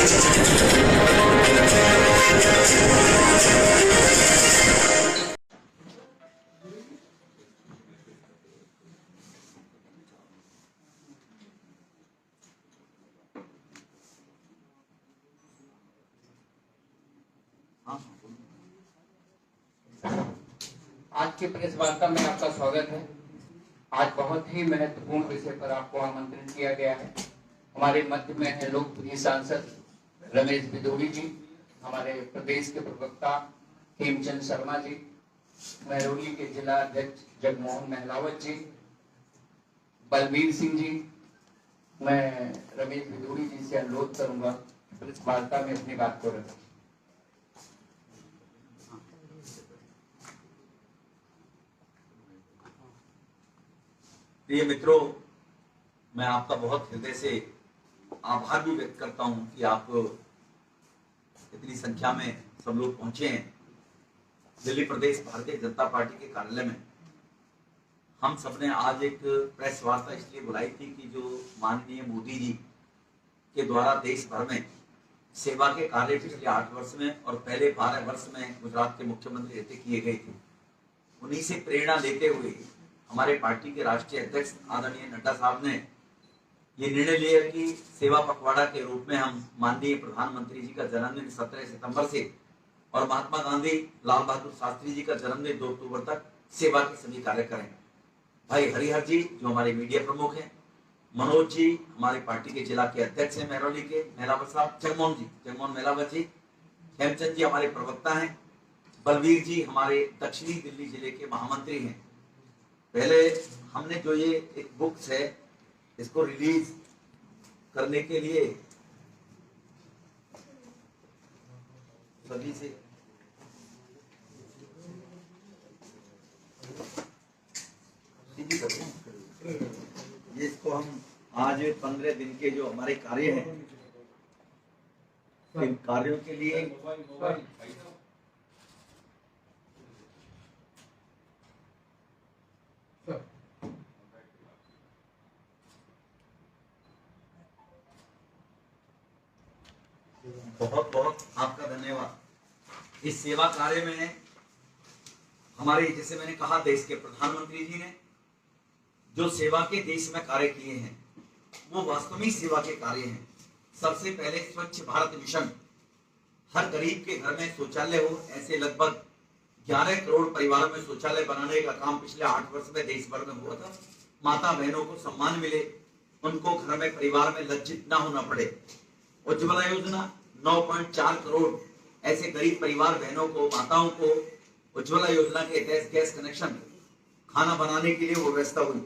आज की प्रेस वार्ता में आपका स्वागत है। आज बहुत ही महत्वपूर्ण विषय पर आपको आमंत्रित किया गया है। हमारे मध्य में है लोकप्रिय सांसद रमेश बिदूड़ी जी, हमारे प्रदेश के प्रवक्ता हेमचंद शर्मा जी, महरौली के जिला अध्यक्ष जगमोहन महलावत जी, बलबीर सिंह जी। मैं रमेश बिदूड़ी जी से अनुरोध करूंगा प्रेस वार्ता में अपनी बात को रखें। प्रिय मित्रों, मैं आपका बहुत हृदय से आभार भी व्यक्त करता हूं कि आप इतनी संख्या में सब लोग पहुंचे हैं। दिल्ली प्रदेश भारतीय जनता पार्टी के कार्यालय में हम सबने आज एक प्रेस वार्ता इसलिए बुलाई थी कि जो माननीय मोदी जी के द्वारा देश भर में सेवा के कार्य पिछले 8 वर्ष में और पहले 12 वर्ष में गुजरात के मुख्यमंत्री रहते किए गए थे, उन्हीं से प्रेरणा लेते हुए हमारे पार्टी के राष्ट्रीय अध्यक्ष आदरणीय नड्डा साहब ने ये निर्णय लिया कि सेवा पखवाड़ा के रूप में हम माननीय प्रधानमंत्री जी का जन्मदिन 17 सितंबर से और महात्मा गांधी लाल बहादुर शास्त्री जी का जन्मदिन 2 अक्टूबर तक सेवा के सभी कार्य करें। भाई हरिहर जी जो हमारे मीडिया प्रमुख हैं, मनोज जी हमारे पार्टी के जिला के अध्यक्ष हैं महरौली के, महलावत साहब, जगमोहन महलावत जी, हेमचंद जी हमारे प्रवक्ता हैं, बलबीर जी हमारे दक्षिणी दिल्ली जिले के महामंत्री हैं। पहले हमने जो ये एक बुक्स है इसको रिलीज करने के लिए सभी से ये इसको हम आज 15 दिन के जो हमारे कार्य हैं इन कार्यों के लिए बहुत बहुत आपका धन्यवाद। इस सेवा कार्य में हमारे, जैसे मैंने कहा, देश के प्रधानमंत्री जी ने जो सेवा के देश में कार्य किए हैं वो वास्तविक सेवा के कार्य हैं। सबसे पहले स्वच्छ भारत मिशन, हर गरीब के घर में शौचालय हो, ऐसे लगभग 11 करोड़ परिवारों में शौचालय बनाने का काम पिछले 8 वर्ष में देश भर में हुआ था। माता बहनों को सम्मान मिले, उनको घर में परिवार में लज्जित ना होना पड़े। उज्ज्वला योजना 9.4 करोड़ ऐसे गरीब परिवार बहनों को, माताओं को उज्ज्वला योजना के तहत गैस कनेक्शन, खाना बनाने के लिए वो व्यवस्था हुई।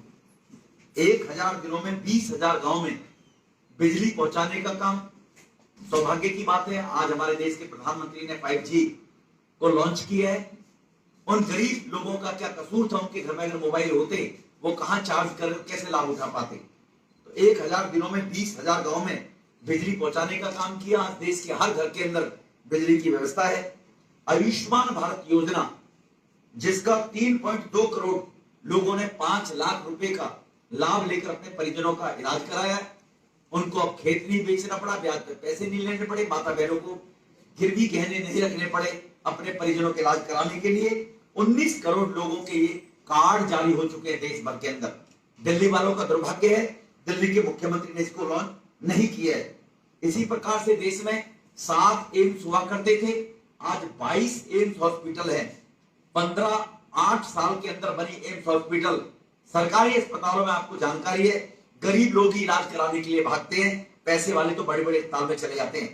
1000 दिनों में 20,000 गांव में बिजली पहुंचाने का काम। सौभाग्य की बात है आज हमारे देश के प्रधानमंत्री ने 5G को लॉन्च किया है। उन गरीब लोगों का क्या कसूर था, उनके घर में अगर मोबाइल होते वो कहां चार्ज कर कैसे लाभ उठा पाते। तो 1000 दिनों में 20,000 गांव में बिजली पहुंचाने का काम किया। आज देश के हर घर के अंदर बिजली की व्यवस्था है। आयुष्मान भारत योजना, जिसका 3.2 करोड़ लोगों ने 5 लाख रुपए का लाभ लेकर अपने परिजनों का इलाज कराया। उनको अब खेत नहीं बेचना पड़ा, ब्याज पे पैसे नहीं लेने पड़े, माता बहनों को गिरवी गहने नहीं रखने पड़े अपने परिजनों के इलाज कराने के लिए। 19 करोड़ लोगों के ये कार्ड जारी हो चुके हैं देश भर के अंदर। दिल्ली वालों का दुर्भाग्य है दिल्ली के मुख्यमंत्री ने इसको लॉन्च नहीं किया है। इसी प्रकार से देश में 7 एम्स हुआ करते थे, आज 22 एम्स हॉस्पिटल है। 8 साल के अंदर बनी एम्स हॉस्पिटल। सरकारी अस्पतालों में आपको जानकारी है गरीब लोग ही इलाज कराने के लिए भागते हैं, पैसे वाले तो बड़े बड़े अस्पताल में चले जाते हैं।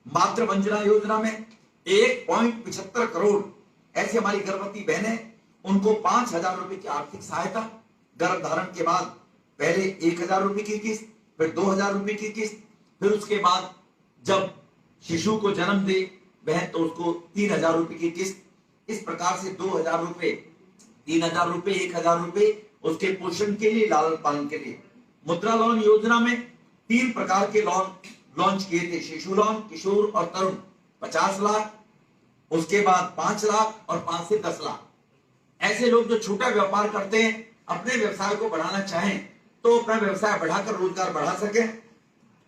मातृ वंदना योजना में 1.75 करोड़ ऐसे हमारी गर्भवती बहनें, उनको 5,000 रुपए की आर्थिक सहायता। गर्भ धारण के बाद पहले 1,000 रुपए की किस्त, फिर 2,000 रुपए की किस्त, फिर उसके बाद जब शिशु को जन्म दे बहन तो उसको 3,000 रुपए की किस्त। इस प्रकार से 2,000 रुपए, 3,000 रुपए, 1,000 रुपए उसके पोषण के लिए, लालन पालन के लिए। मुद्रा लोन योजना में 3 प्रकार के लोन लॉन्च किए थे, शिशु लोन, किशोर और तरुण। 50 लाख, उसके बाद 5 लाख और 5 से 10 लाख। ऐसे लोग जो छोटा व्यापार करते हैं, अपने व्यवसाय को बढ़ाना चाहें तो अपना व्यवसाय बढ़ाकर रोजगार बढ़ा सके।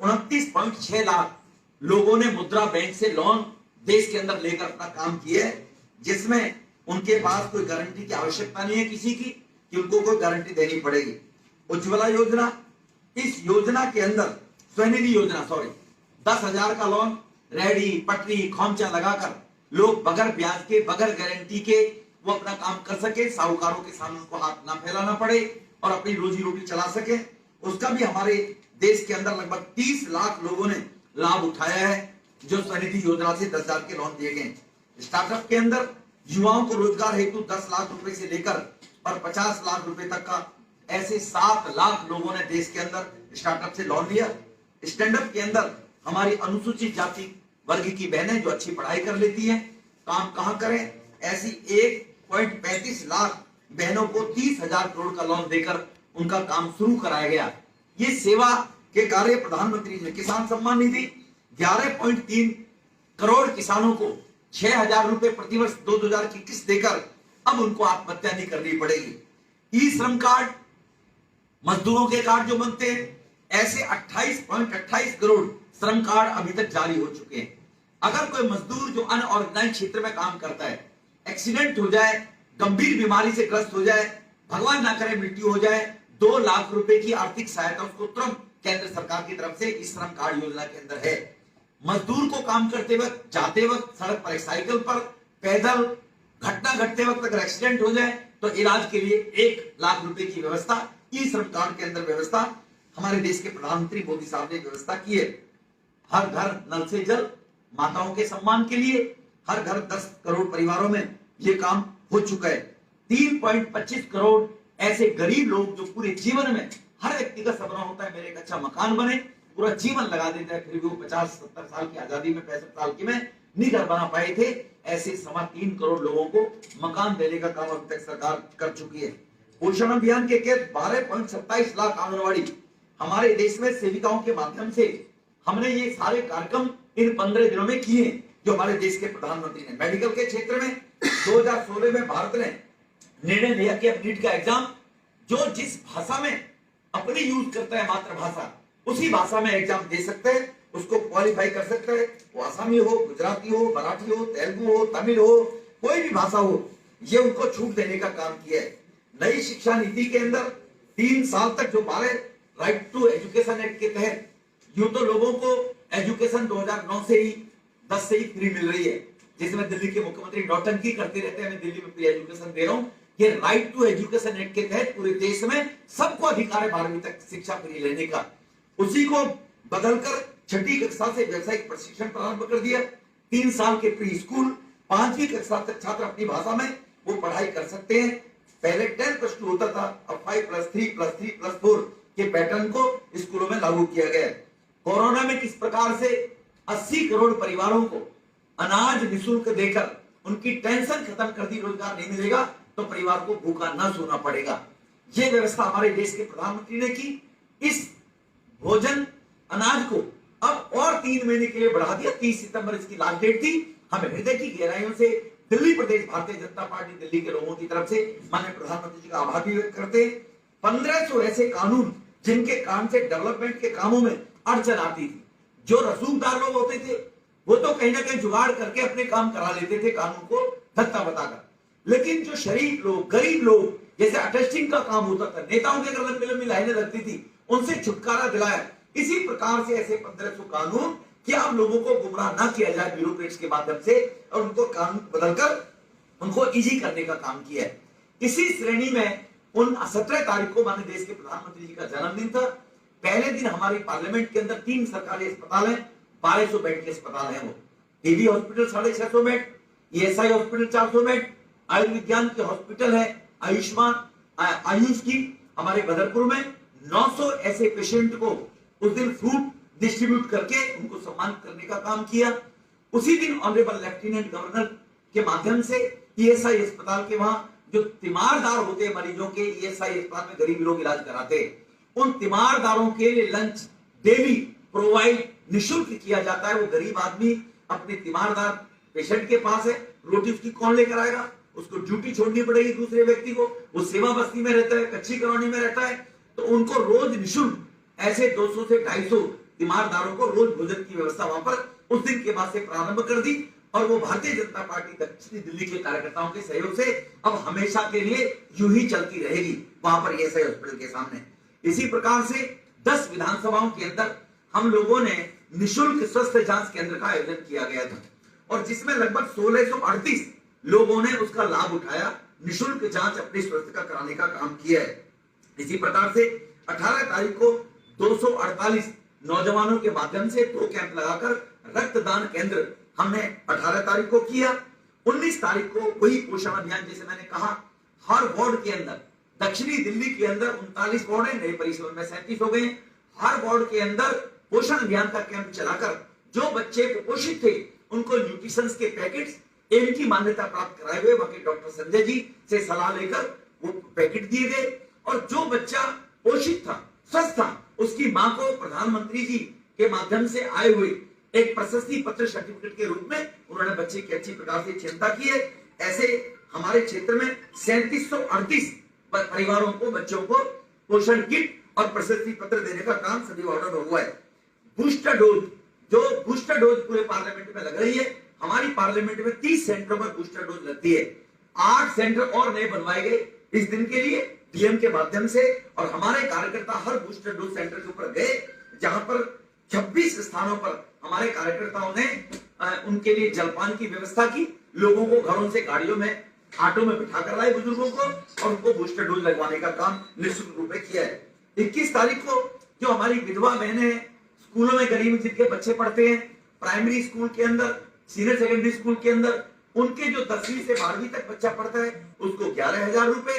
29.6 लाख लोगों ने मुद्रा बैंक से लोन देश के अंदर लेकर अपना काम किया है, जिसमें उनके पास कोई गारंटी की आवश्यकता नहीं है किसी की कि उनको कोई गारंटी देनी पड़ेगी। उज्ज्वला योजना, इस योजना के अंदर स्वनिधि योजना 10,000 का लोन रेडी पटरी खोमचा लगाकर लोग बगैर ब्याज के बगैर गारंटी के वो अपना काम कर सके, साहूकारों के सामने उनको हाथ ना फैलाना पड़े और अपनी रोजी रोटी चला सके। उसका भी हमारे देश के अंदर लगभग 30 लाख लोगों ने लाभ उठाया है, जो स्वनिधि योजना से 10,000 के लोन दिए गए। स्टार्टअप के अंदर युवाओं को रोजगार हेतु 10 लाख रुपए से लेकर और 50 लाख रुपए तक का ऐसे 7 लाख लोगों ने देश के अंदर स्टार्टअप से लोन लिया। स्टैंडअप के अंदर हमारी अनुसूचित जाति वर्ग की बहनें जो अच्छी पढ़ाई कर लेती हैं, काम कहां करें, ऐसी 1.35 लाख बहनों को 30,000 करोड़ का लोन देकर उनका काम शुरू कराया गया। ये सेवा के कार्य प्रधानमंत्री ने किसान सम्मान निधि 11.3 करोड़ किसानों को 6,000 रुपए प्रतिवर्ष 2,000 की किस्त देकर अब उनको आत्महत्या नहीं करनी पड़ेगी। ई श्रम कार्ड, मजदूरों के कार्ड जो बनते हैं, ऐसे 28.28 करोड़ श्रम कार्ड अभी तक जारी हो चुके हैं। अगर कोई मजदूर जो अनऑर्गेनाइज क्षेत्र में काम करता है, एक्सीडेंट हो जाए, गंभीर बीमारी से ग्रस्त हो जाए, भगवान ना करे मृत्यु हो जाए, 2 लाख रुपए की आर्थिक सहायता उसको तुरंत केंद्र सरकार की तरफ से इस श्रम कार्ड योजना के अंदर है। मजदूर को काम करते वक्त, जाते वक्त सड़क पर, साइकिल पर, पैदल घटना घटते वक्त अगर एक्सीडेंट हो जाए तो इलाज के लिए 1 लाख रुपए की व्यवस्था ई श्रम कार्ड के अंदर व्यवस्था हमारे देश के प्रधानमंत्री मोदी साहब ने व्यवस्था की है। हर घर नल से जल, माताओं के सम्मान के लिए हर घर 10 करोड़ परिवारों में ये काम हो चुका है। 3.25 करोड़ ऐसे गरीब लोग जो पूरे जीवन में, हर व्यक्ति का सपना होता है मेरे एक अच्छा मकान बने, पूरा जीवन लगा देता है, फिर भी वो 50-70 साल की आजादी में, 65 साल की में नहीं घर बना पाए थे। ऐसे 3.25 करोड़ लोगों को मकान देने का काम अभी तक सरकार कर चुकी है। पोषण अभियान के तहत 12.27 लाख आंगनवाड़ी हमारे देश में सेविकाओं के माध्यम से हमने ये सारे कार्यक्रम इन 15 दिनों में किए, जो हमारे देश के प्रधानमंत्री ने। मेडिकल के क्षेत्र में 2016 में भारत ने निर्णय लिया कि अब नीट का एग्जाम जो जिस भाषा में अपनी यूज करता है, मातृभाषा, उसी भाषा में एग्जाम दे सकते हैं, उसको क्वालिफाई कर सकते हैं। वो आसामी हो, गुजराती हो, मराठी हो, तेलुगु हो, तमिल हो, कोई भी भाषा हो, ये उनको छूट देने का काम किया है। नई शिक्षा नीति के अंदर 3 साल तक जो 12 राइट टू एजुकेशन एक्ट के तहत यूं तो लोगों को एजुकेशन 2009 से ही 10 से ही फ्री मिल रही है, जिसमें दिल्ली के मुख्यमंत्री नौटंकी करते रहते हैं, मैं दिल्ली में फ्री एजुकेशन दे रहा हूं। ये राइट टू एजुकेशन एक्ट के तहत पूरे देश में सबको अधिकार है 12वीं तक शिक्षा फ्री लेने का। उसी को बदलकर 6ठी कक्षा से व्यावसायिक प्रशिक्षण प्रारंभ कर दिया। 3 साल के प्री स्कूल, 5वीं कक्षा तक छात्र अपनी भाषा में वो पढ़ाई कर सकते हैं। पहले 10+2 होता था, अब 5+3+3+4 के पैटर्न को स्कूलों में लागू किया गया। कोरोना में किस प्रकार से 80 करोड़ परिवारों को अनाज निःशुल्क देकर उनकी टेंशन खत्म कर दी, रोजगार नहीं मिलेगा तो परिवार को भूखा न सोना पड़ेगा, ये व्यवस्था हमारे देश के प्रधानमंत्री ने की। इस भोजन अनाज को अब और 3 महीने के लिए बढ़ा दिया। 30 सितंबर इसकी लास्ट डेट थी। हम हृदय की गहराइयों से दिल्ली प्रदेश भारतीय जनता पार्टी दिल्ली के लोगों की तरफ से माननीय प्रधानमंत्री जी का आभार भी व्यक्त करते हैं। 1500 ऐसे कानून जिनके काम से डेवलपमेंट के कामों में अड़चन आती थी। जो रसूखदार लोग होते थे वो तो कहीं ना कहीं जुगाड़ करके अपने काम करा लेते थे कानून को धत्ता बताकर, लेकिन जो शरीफ लोग, गरीब लोग, जैसे अटेस्टिंग का काम होता था, नेताओं के लंबी लंबी लाइनें लगती थी, उनसे छुटकारा दिलाया। इसी प्रकार से ऐसे 1500 कानून कि आप लोगों को गुमराह ना किया जाए ब्यूरोक्रेट्स के माध्यम से, और उनको कानून बदलकर उनको इजी करने का काम किया है। इसी श्रेणी में उन 17 तारीख को माननीय देश के प्रधानमंत्री जी का जन्मदिन था। पहले दिन हमारी पार्लियामेंट के अंदर 3 सरकारी अस्पताल हैं, 1200 बेड के अस्पताल हैं। वो TB hospital 650 bed, ESI hospital 400 bed, आयुर्विज्ञान के हॉस्पिटल है आयुष्मान आयुष की हमारे बदरपुर में 900 ऐसे पेशेंट को उस दिन फ्रूट डिस्ट्रीब्यूट करके उनको सम्मानित करने का काम किया। उसी दिन ऑनरेबल लेफ्टिनेंट गवर्नर के माध्यम से ईएसआई अस्पताल के वहां जो तीमारदार होते हैं मरीजों के, ईएसआई अस्पताल में गरीब लोग इलाज कराते हैं, उन तीमारदारों के लिए लंच डेली प्रोवाइड निःशुल्क किया जाता है। वो गरीब आदमी अपने तीमारदार पेशेंट के पास है, रोटी उसकी कौन लेकर आएगा, उसको ड्यूटी छोड़नी पड़ेगी दूसरे व्यक्ति को, वो सेवा बस्ती में रहता है, कच्ची कॉलोनी में रहता है, तो उनको रोज निःशुल्क ऐसे 200 से 250 तीमारदारों को रोज भोजन की व्यवस्था वहां पर उस दिन के बाद से प्रारंभ कर दी और वो भारतीय जनता पार्टी दक्षिणी दिल्ली के कार्यकर्ताओं के सहयोग से अब हमेशा के लिए यूं ही चलती रहेगी वहां पर एएसआई हॉस्पिटल के सामने। इसी प्रकार से 10 विधानसभाओं के अंदर हम लोगों ने निशुल्क स्वास्थ्य जांच केंद्र का आयोजन किया गया था और जिसमें लगभग 1638 लोगों ने उसका लाभ उठाया, निशुल्क जांच अपने स्वास्थ्य का कराने का काम किया है। इसी प्रकार से 18 तारीख को 248 नौजवानों के माध्यम से 2 कैंप लगाकर रक्तदान केंद्र हमने 18 तारीख को किया। 19 तारीख को वही पोषण अभियान, जैसे मैंने कहा, हर वार्ड के अंदर, दक्षिणी दिल्ली के अंदर 39 वार्ड है, नए परिसर में 37 हो गए। हर वार्ड के अंदर पोषण अभियान का कैंप चलाकर जो बच्चे कुपोषित थे उनको न्यूट्रिशन के पैकेट्स एम की मान्यता प्राप्त कराए हुए वहां के डॉक्टर संजय जी से सलाह लेकर वो पैकेट दिए गए और जो बच्चा पोषित था, स्वस्थ था, उसकी मां को प्रधानमंत्री जी के माध्यम से आए हुए एक प्रशस्ति पत्र सर्टिफिकेट के रूप में उन्होंने बच्चे की अच्छी प्रकार से चिंता की है। ऐसे हमारे क्षेत्र में 3738 परिवारों को, बच्चों को पोषण किट और प्रशस्ति पत्र देने का काम सभी वार्डों में हुआ है। बूस्टर डोज, जो बूस्टर डोज पूरे पार्लियामेंट में लग रही है, हमारी पार्लियामेंट में 30 सेंटरों पर बूस्टर डोज लगती है। 8 सेंटर और नए बनवाए गए इस दिन के लिए डीएम के माध्यम से और हमारे कार्यकर्ता हर बूस्टर डोज सेंटर के ऊपर गए, जहां पर 26 स्थानों पर हमारे कार्यकर्ताओं ने उनके लिए जलपान की व्यवस्था की, लोगों को घरों से गाड़ियों में, ऑटो में बिठा कर लाए बुजुर्गों को और उनको बूस्टर डोज लगवाने का काम निश्चित रूप में किया है। 21 तारीख को जो हमारी विधवा बहनें हैं, स्कूलों में गरीब जिनके बच्चे पढ़ते हैं, प्राइमरी स्कूल के अंदर, सीनियर सेकेंडरी स्कूल के अंदर, उनके जो 10वीं से 12वीं तक बच्चा पढ़ता है उसको 11,000 रुपए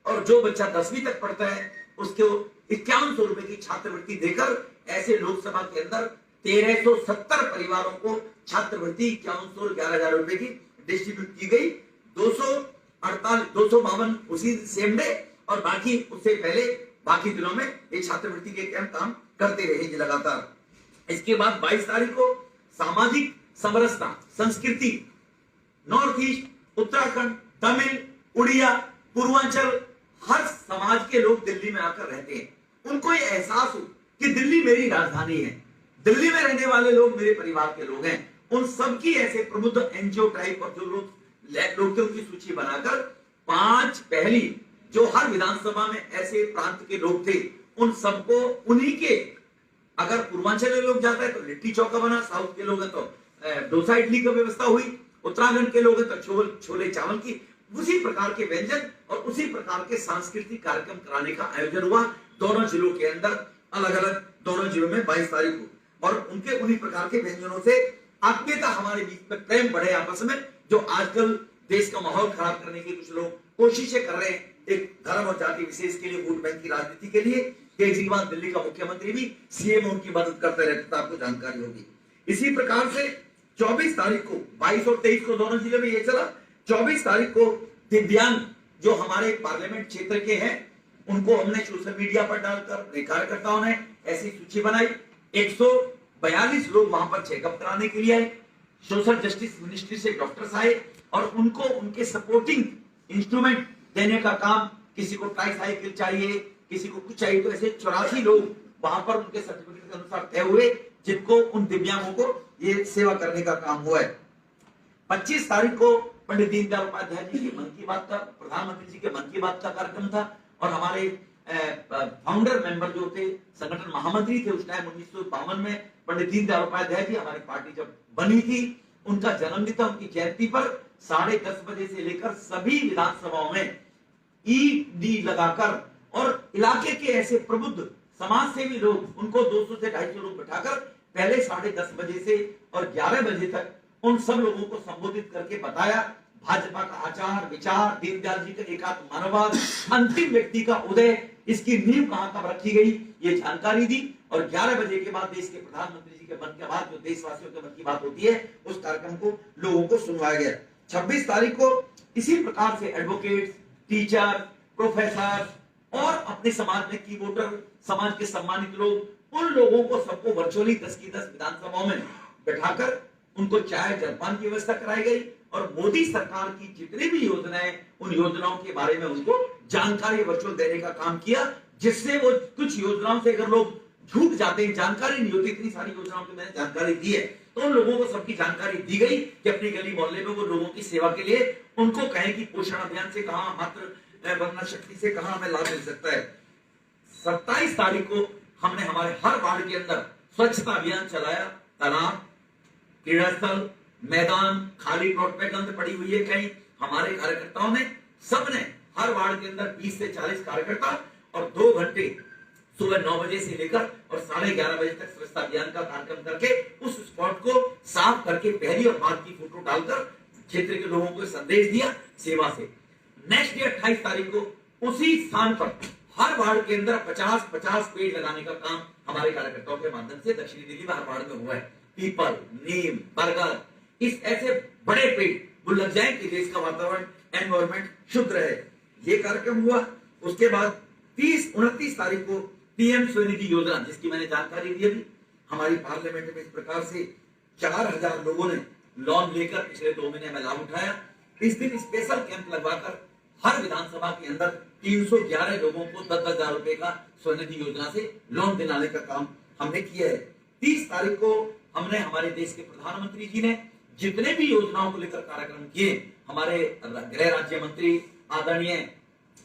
और जो बच्चा 10वीं तक पढ़ता है उसको 5100 रुपए की छात्रवृत्ति देकर ऐसे लोकसभा के अंदर 1370 परिवारों को छात्रवृत्ति 5100 11,000 रुपए की डिस्ट्रीब्यूट की गई। 252 उसी सेम डे और बाकी उससे पहले बाकी दिनों में ये छात्रवृत्ति के कैंप काम करते रहेंगे लगातार। इसके बाद 22 तारीख को सामाजिक समरसता, संस्कृति, नॉर्थ ईस्ट, उत्तराखंड, तमिल, उड़िया, पूर्वांचल, हर समाज के लोग दिल्ली में आकर रहते हैं, उनको ये एहसास हो कि दिल्ली मेरी राजधानी है, दिल्ली में रहने वाले लोग मेरे परिवार के लोग हैं। उन सबकी ऐसे प्रबुद्ध एनजीओ टाइप और जो लोग की सूची बनाकर 5 पहली जो हर विधानसभा में ऐसे प्रांत के लोग थे उन सबको उन्हीं के, अगर पूर्वांचल के लोग जाता है तो लिट्टी चौका बना, साउथ के लोग हैं तो डोसा इडली की व्यवस्था हुई, उत्तराखंड के लोग हैं तो छोले चावल की, उसी प्रकार के व्यंजन और उसी प्रकार के सांस्कृतिक कार्यक्रम कराने का आयोजन हुआ दोनों जिलों के अंदर, अलग अलग दोनों जिलों में 22 तारीख को। और उनके उन्हीं प्रकार के व्यंजनों से आत्मीयता हमारे बीच में, प्रेम बढ़े आपस में, जो आजकल देश का माहौल खराब करने की कुछ लोग कोशिशें कर रहे हैं, एक धर्म और जाति विशेष के लिए, वोट बैंक की राजनीति के लिए। केजरीवाल दिल्ली का मुख्यमंत्री भी सीएम उनकी मदद करते रहते थे, आपको जानकारी होगी। इसी प्रकार से 24 तारीख को, 22 और 23 को दोनों जिले में ये चला। 24 तारीख को दिव्यांग जो हमारे पार्लियामेंट क्षेत्र के हैं उनको हमने सोशल मीडिया पर डालकर कार्यकर्ताओं ने ऐसी सूची बनाई। 142 लोग वहां पर चेकअप कराने के लिए आए, सोशल जस्टिस मिनिस्ट्री से डॉक्टर्स आए और उनको उनके सपोर्टिंग इंस्ट्रूमेंट देने का काम, किसी को ट्राईसाइकिल चाहिए, किसी को कुछ चाहिए, तो ऐसे 84 लोग वहां पर उनके सर्टिफिकेट के अनुसार तय हुए जिनको, उन दिव्यांगों को ये सेवा करने का काम हुआ है। 25 तारीख को पंडित दीनदयाल उपाध्याय जी की मन की बात का, प्रधानमंत्री जी के मन की बात का कार्यक्रम था और हमारे फाउंडर मेंबर जो थे, संगठन महामंत्री थे उस टाइम 1952 में पंडित दीनदयाल उपाध्याय जी, हमारी पार्टी जब बनी थी, उनका जन्मदिन था। उनकी जयंती पर 10:30 बजे से लेकर सभी विधानसभाओं में ईडी लगाकर और इलाके के ऐसे प्रबुद्ध समाज सेवी लोग, उनको 200 से 250 लोग बिठाकर पहले 10:30 बजे से और 11 बजे तक उन सब लोगों को संबोधित करके बताया भाजपा का आचार विचार, दीनदयाल जी का एकात्म मानववाद, अंतिम व्यक्ति का उदय, इसकी नींव कहां कब रखी गई, ये जानकारी दी। और 11 बजे के बाद देश के प्रधानमंत्री जी के मन की बात, जो देशवासियों के मन की बात होती है, उस कार्यक्रम को लोगों को सुनवाया गया। 26 तारीख को इसी प्रकार से एडवोकेट, टीचर, प्रोफेसर और अपने समाज में की वोटर, समाज के सम्मानित लोग, उन लोगों को सबको वर्चुअली 10 की 10 विधानसभाओं में बैठाकर उनको चाय जलपान की व्यवस्था कराई गई और मोदी सरकार की जितनी भी योजनाएं, उन योजनाओं के बारे में उनको जानकारी वर्चुअल देने का काम किया, जिससे वो कुछ योजनाओं से अगर लोग छूट जाते हैं, जानकारी नहीं होती। इतनी सारी योजनाओं की मैंने जानकारी दी है, तो उन लोगों को सबकी जानकारी दी गई कि अपनी गली मोहल्ले में वो लोगों की सेवा के लिए उनको कहें कि पोषण अभियान से कहां, मातृ वंदना शक्ति से कहां हमें लाभ मिल सकता है। 27 तारीख को हमने हमारे हर वार्ड के अंदर स्वच्छता अभियान चलाया। तालाब, क्रीड़ा स्थल, मैदान, खाली प्लॉट पे गंद पड़ी हुई है कहीं, हमारे कार्यकर्ताओं ने, सबने हर वार्ड के अंदर 20 से 40 कार्यकर्ता और 2 घंटे सुबह 9 बजे से लेकर और 11:30 बजे तक स्वच्छता अभियान का कार्यक्रम करके उस स्पॉट को साफ करके पहली और बाद की फोटो डालकर क्षेत्र के लोगों को संदेश दिया सेवा से। नेक्स्ट डे 28 तारीख को उसी स्थान पर हर वार्ड के अंदर 50-50 पेड़ लगाने का काम हमारे कार्यकर्ताओं के माध्यम से दक्षिणी दिल्ली में हर वार्ड में हुआ है। पीपल, नीम, बरगद, इस ऐसे बड़े पेड़ वो लग जाए कि देश का वातावरण, एनवायरमेंट शुद्ध रहे। ये कार्यक्रम हुआ। उसके बाद 30-29 तारीख को पीएम स्वनिधि योजना, जिसकी मैंने जानकारी दी अभी, हमारी पार्लियामेंट में इस प्रकार से 4000 लोगों ने लोन लेकर पिछले 2 महीने में लाभ उठाया। इस दिन स्पेशल कैंप लगवाकर हर विधानसभा के अंदर 311 लोगों को 10,000 रुपए का स्वनिधि योजना से लोन दिलाने का काम हमने किया है। 30 तारीख को हमने, हमारे देश के प्रधानमंत्री जी ने जितने भी योजनाओं को लेकर कार्यक्रम किए, हमारे गृह राज्य मंत्री आदरणीय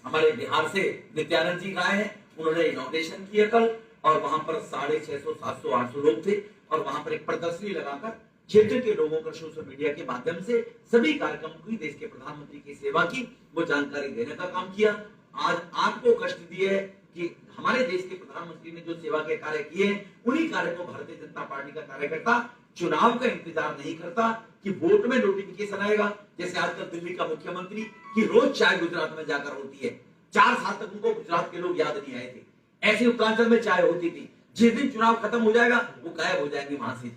हमारे बिहार से नित्यानंद जी आए हैं, उन्होंने इनॉग्रेशन किया कल, और वहां पर 650, 700, 800 लोग थे, और वहां पर एक प्रदर्शनी लगाकर क्षेत्र के लोगों को सोशल मीडिया के माध्यम से सभी कार्यक्रम की, देश के प्रधानमंत्री की सेवा की वो जानकारी देने का काम किया। आज आपको कष्ट दिए है कि हमारे देश के प्रधानमंत्री ने जो सेवा के कार्य किए हैं, उन्हीं कार्य को भारतीय जनता पार्टी का कार्यकर्ता चुनाव का इंतजार नहीं करता कि वोट में नोटिफिकेशन आएगा। जैसे आजकल दिल्ली का मुख्यमंत्री की रोज चाय गुजरात में जाकर होती है, 4 साल तक उनको गुजरात के लोग याद नहीं आए थे। ऐसे उत्तरांचल में चाय होती थी, जिस दिन चुनाव खत्म हो जाएगा वो गायब हो जाएंगी वहां से।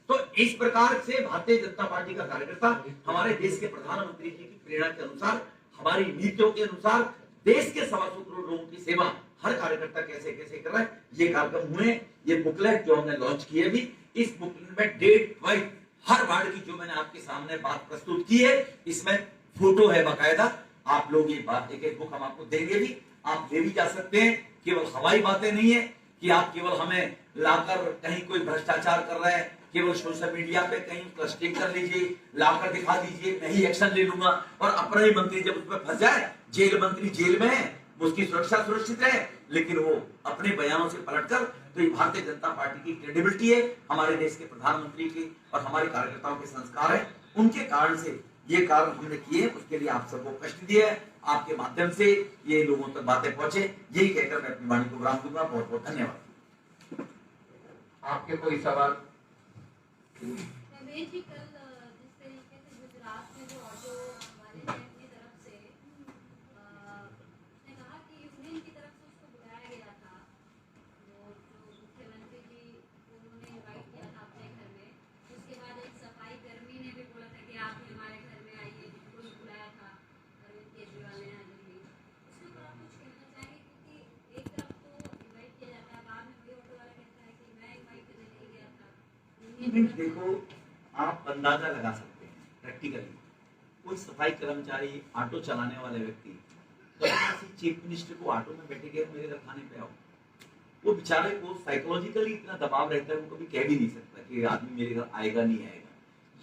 तो इस प्रकार से भारतीय जनता पार्टी का कार्यकर्ता हमारे देश के प्रधानमंत्री जी की प्रेरणा के अनुसार, हमारी नीतियों के अनुसार देश के 125 करोड़ लोगों की सेवा हर कार्यकर्ता कैसे कैसे कर रहा है, ये कार्यक्रम हुए। ये बुकलेट जो हमने लॉन्च की है अभी, इस बुकलेट में डेट वाइज हर वार्ड की जो मैंने आपके सामने बात प्रस्तुत की है, इसमें फोटो है बकायदा। आप लोग ये बात, एक बुक हम आपको देंगे भी, आप ले भी जा सकते हैं। केवल हवाई बातें नहीं है कि आप केवल हमें लाकर कहीं कोई भ्रष्टाचार कर रहे हैं, केवल सोशल मीडिया पे कहीं कस्टिंग कर लीजिए, लाकर दिखा दीजिए, मैं ही एक्शन ले लूंगा, और अपना ही मंत्री जब उसमें फंस जाए, जेल मंत्री जेल में है, उसकी सुरक्षा सुरक्षित रहे, लेकिन वो अपने बयानों से पलटकर, तो ये भारतीय जनता पार्टी की क्रेडिबिलिटी है, हमारे देश के प्रधानमंत्री की और हमारे कार्यकर्ताओं के संस्कार है, उनके कारण से ये कार्य हमने किए। उसके लिए आप सबको कष्ट दिया है, आपके माध्यम से ये लोगों तक बातें पहुंचे, यही कहकर मैं अपनी वाणी को विराम दूंगा। बहुत बहुत धन्यवाद। आपके कोई सवाल? रमेश जी, कल जिस तरीके से गुजरात में जो ऑटो वाले ने अपनी तरफ से उसने कहा कि यूनियन की तरफ से उसको बुलाया गया था, वो जो मुख्यमंत्री जी उन्होंने इनवाइट किया था अपने घर में, उसके बाद एक सफाई कर्मी ने भी बोला था कि आप भी हमारे घर में आइए, जिनको बुलाया था अरविंद केजरीवाल ने यहाँ दिल्ली, उसके ऊपर आप कुछ कहना चाहेंगे? क्योंकि एक तरफ तो इनवाइट किया जाता है, बाद में वही ऑटो वाला कहता है कि मैं इनवाइट करने नहीं गया था। देखो, आप अंदाजा लगा सकते हैं प्रैक्टिकली, कोई सफाई कर्मचारी, ऑटो चलाने वाले व्यक्ति किसी चीफ मिनिस्टर को ऑटो में बैठे गए मेरे घर खाने पे आओ, वो बेचारे को साइकोलॉजिकली इतना दबाव रहता है, वो कभी कह भी नहीं सकता कि आदमी मेरे घर आएगा नहीं आएगा।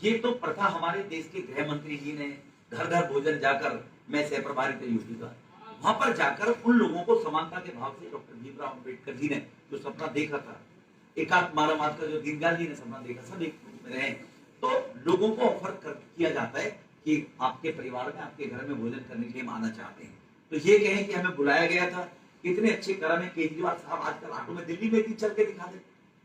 ये तो प्रथा हमारे देश के गृह मंत्री जी ने घर घर भोजन जाकर, मैं सह प्रभारी थे यूपी का, वहां पर जाकर उन लोगों को समानता के भाव से डॉक्टर भीमराव अम्बेडकर जी ने जो सपना देखा था, एकात्म मानववाद का जो दीनदयाल जी ने सपना देखा, सब एक में रहे, तो लोगों को ऑफर किया जाता है कि आपके परिवार में, आपके घर में भोजन करने के लिए हम आना चाहते हैं। तो ये कहें कि हमें बुलाया गया था, इतने अच्छे कर्म है केजरीवाल साहब आजकल ऑटो में, दिल्ली में भी चल के दिखा दे,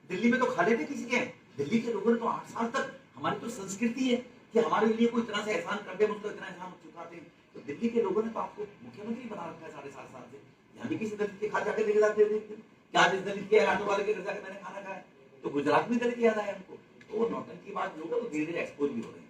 दिल्ली में तो खा लेते किसी के, दिल्ली के लोगों ने तो 8 साल तक, हमारी तो संस्कृति है कि हमारे लिए कोई इतना से एहसान कर दे, उसको इतना एहसान चुकाते हैं, तो दिल्ली के लोगों ने तो आपको मुख्यमंत्री बना रखा है 7.5 साल से। यहाँ भी किसी दलित के खा जाके लेके जाते थे कि आज इस दलित के ऑटो वाले के घर जाकर मैंने खाना खाया, तो गुजरात में दलित याद आया हमको, तो वो नौटंकी बात लोग धीरे धीरे एक्सपोज भी हो रहे हैं।